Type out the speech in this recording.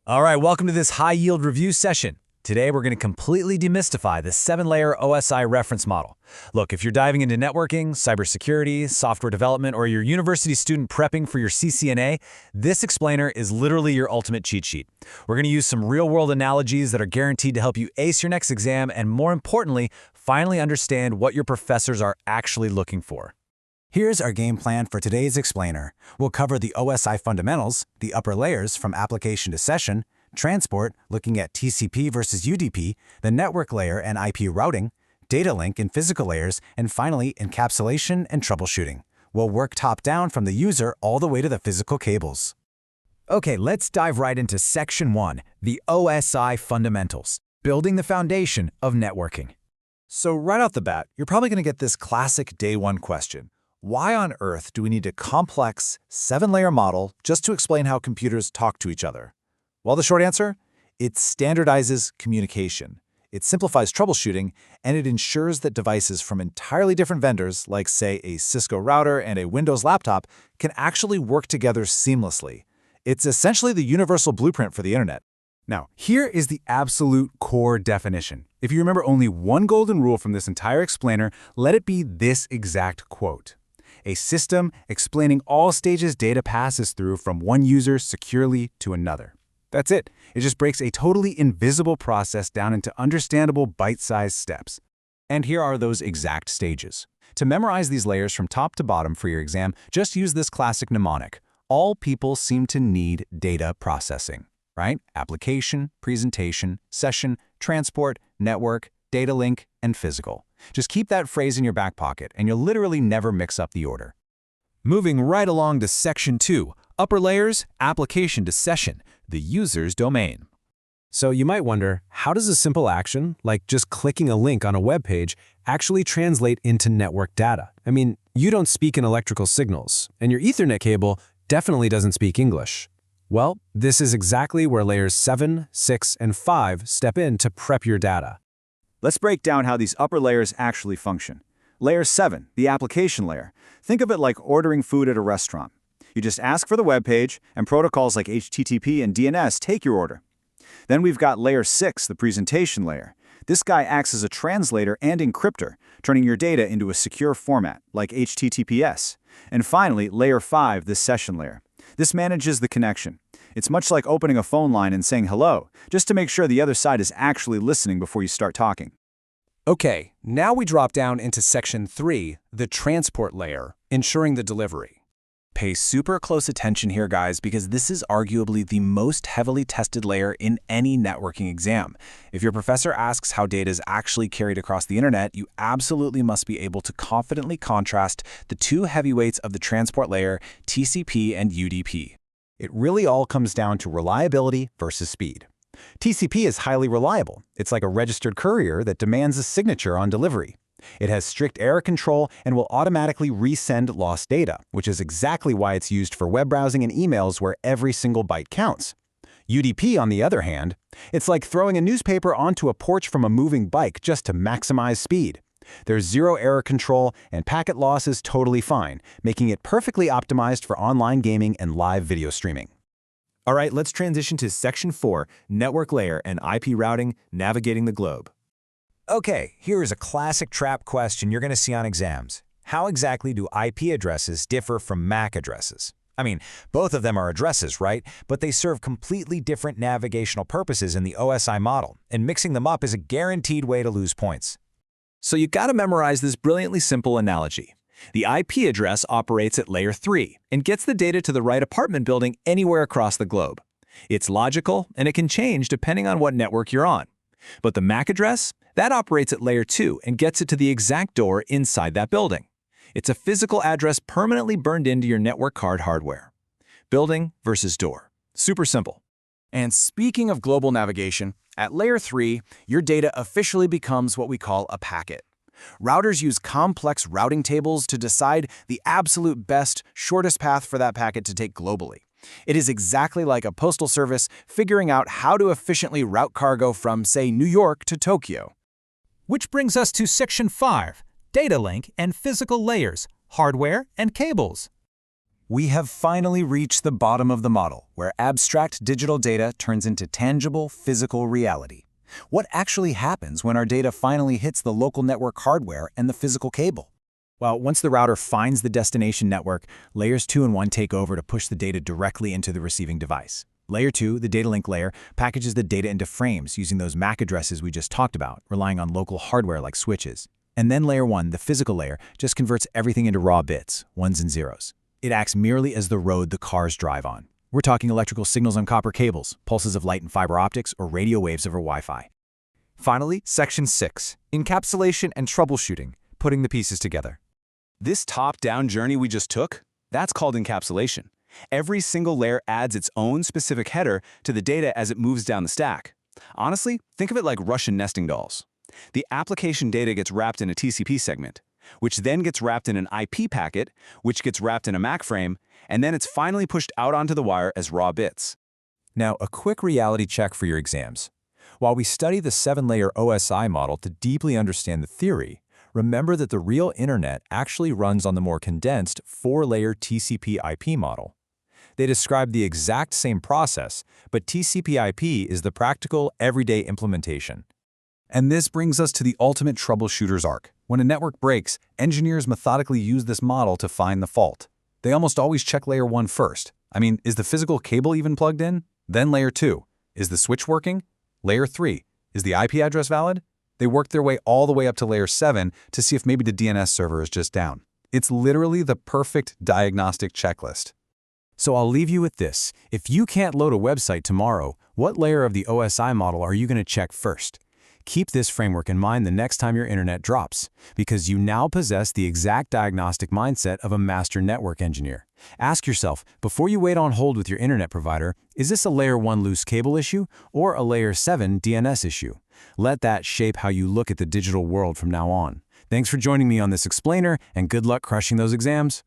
All right, welcome to this high-yield review session. Today, we're going to completely demystify the 7-layer OSI reference model. Look, if you're diving into networking, cybersecurity, software development, or you're a university student prepping for your CCNA, this explainer is literally your ultimate cheat sheet. We're going to use some real-world analogies that are guaranteed to help you ace your next exam and, more importantly, finally understand what your professors are actually looking for. Here's our game plan for today's explainer. We'll cover the OSI fundamentals, the upper layers from application to session, transport, looking at TCP versus UDP, the network layer and IP routing, data link and physical layers, and finally, encapsulation and troubleshooting. We'll work top-down from the user all the way to the physical cables. Okay, let's dive right into Section 1, the OSI fundamentals, building the foundation of networking. So right off the bat, you're probably going to get this classic day one question. Why on earth do we need a complex 7-layer model just to explain how computers talk to each other? Well, the short answer? It standardizes communication. It simplifies troubleshooting, and it ensures that devices from entirely different vendors, like, say, a Cisco router and a Windows laptop, can actually work together seamlessly. It's essentially the universal blueprint for the internet. Now, here is the absolute core definition. If you remember only one golden rule from this entire explainer, let it be this exact quote. A system explaining all stages data passes through from one user securely to another. That's it. It just breaks a totally invisible process down into understandable bite-sized steps. And here are those exact stages. To memorize these layers from top to bottom for your exam, just use this classic mnemonic. All people seem to need data processing, right? Application, presentation, session, transport, network, data link, and physical. Just keep that phrase in your back pocket, and you'll literally never mix up the order. Moving right along to Section 2, upper layers, application to session, the user's domain. So you might wonder, how does a simple action, like just clicking a link on a web page, actually translate into network data? I mean, you don't speak in electrical signals, and your Ethernet cable definitely doesn't speak English. Well, this is exactly where layers 7, 6, and 5 step in to prep your data. Let's break down how these upper layers actually function. Layer 7, the application layer. Think of it like ordering food at a restaurant. You just ask for the web page, and protocols like HTTP and DNS take your order. Then we've got Layer 6, the presentation layer. This guy acts as a translator and encryptor, turning your data into a secure format, like HTTPS. And finally, Layer 5, the session layer. This manages the connection. It's much like opening a phone line and saying hello, just to make sure the other side is actually listening before you start talking. Okay, now we drop down into Section 3, the transport layer, ensuring the delivery. Pay super close attention here, guys, because this is arguably the most heavily tested layer in any networking exam. If your professor asks how data is actually carried across the internet, you absolutely must be able to confidently contrast the two heavyweights of the transport layer, TCP and UDP. It really all comes down to reliability versus speed. TCP is highly reliable. It's like a registered courier that demands a signature on delivery. It has strict error control and will automatically resend lost data, which is exactly why it's used for web browsing and emails where every single byte counts. UDP, on the other hand, it's like throwing a newspaper onto a porch from a moving bike just to maximize speed. There's zero error control, and packet loss is totally fine, making it perfectly optimized for online gaming and live video streaming. All right, let's transition to Section 4, network layer and IP routing, navigating the globe. Okay, here is a classic trap question you're going to see on exams. How exactly do IP addresses differ from MAC addresses? I mean, both of them are addresses, right? But they serve completely different navigational purposes in the OSI model, and mixing them up is a guaranteed way to lose points. So you gotta memorize this brilliantly simple analogy. The IP address operates at layer 3 and gets the data to the right apartment building anywhere across the globe. It's logical, and it can change depending on what network you're on. But the MAC address, that operates at layer 2 and gets it to the exact door inside that building. It's a physical address permanently burned into your network card hardware. Building versus door. Super simple. And speaking of global navigation, at layer 3, your data officially becomes what we call a packet. Routers use complex routing tables to decide the absolute best, shortest path for that packet to take globally. It is exactly like a postal service figuring out how to efficiently route cargo from, say, New York to Tokyo. Which brings us to Section 5, data link and physical layers, hardware and cables. We have finally reached the bottom of the model, where abstract digital data turns into tangible, physical reality. What actually happens when our data finally hits the local network hardware and the physical cable? Well, once the router finds the destination network, layers 2 and 1 take over to push the data directly into the receiving device. Layer 2, the data link layer, packages the data into frames using those MAC addresses we just talked about, relying on local hardware like switches. And then layer 1, the physical layer, just converts everything into raw bits, ones and zeros. It acts merely as the road the cars drive on. We're talking electrical signals on copper cables, pulses of light in fiber optics, or radio waves over Wi-Fi. Finally, Section 6, Encapsulation and Troubleshooting, putting the pieces together. This top-down journey we just took, that's called encapsulation. Every single layer adds its own specific header to the data as it moves down the stack. Honestly, think of it like Russian nesting dolls. The application data gets wrapped in a TCP segment, which then gets wrapped in an IP packet, which gets wrapped in a MAC frame, and then it's finally pushed out onto the wire as raw bits. Now, a quick reality check for your exams. While we study the 7-layer OSI model to deeply understand the theory, remember that the real internet actually runs on the more condensed 4-layer TCP IP model. They describe the exact same process, but TCP IP is the practical, everyday implementation. And this brings us to the ultimate troubleshooter's arc. When a network breaks, engineers methodically use this model to find the fault. They almost always check layer 1 first. I mean, is the physical cable even plugged in? Then layer 2. Is the switch working? Layer 3. Is the IP address valid? They work their way all the way up to layer 7 to see if maybe the DNS server is just down. It's literally the perfect diagnostic checklist. So I'll leave you with this. If you can't load a website tomorrow, what layer of the OSI model are you going to check first? Keep this framework in mind the next time your internet drops, because you now possess the exact diagnostic mindset of a master network engineer. Ask yourself, before you wait on hold with your internet provider, is this a layer 1 loose cable issue or a layer 7 DNS issue? Let that shape how you look at the digital world from now on. Thanks for joining me on this explainer, and good luck crushing those exams.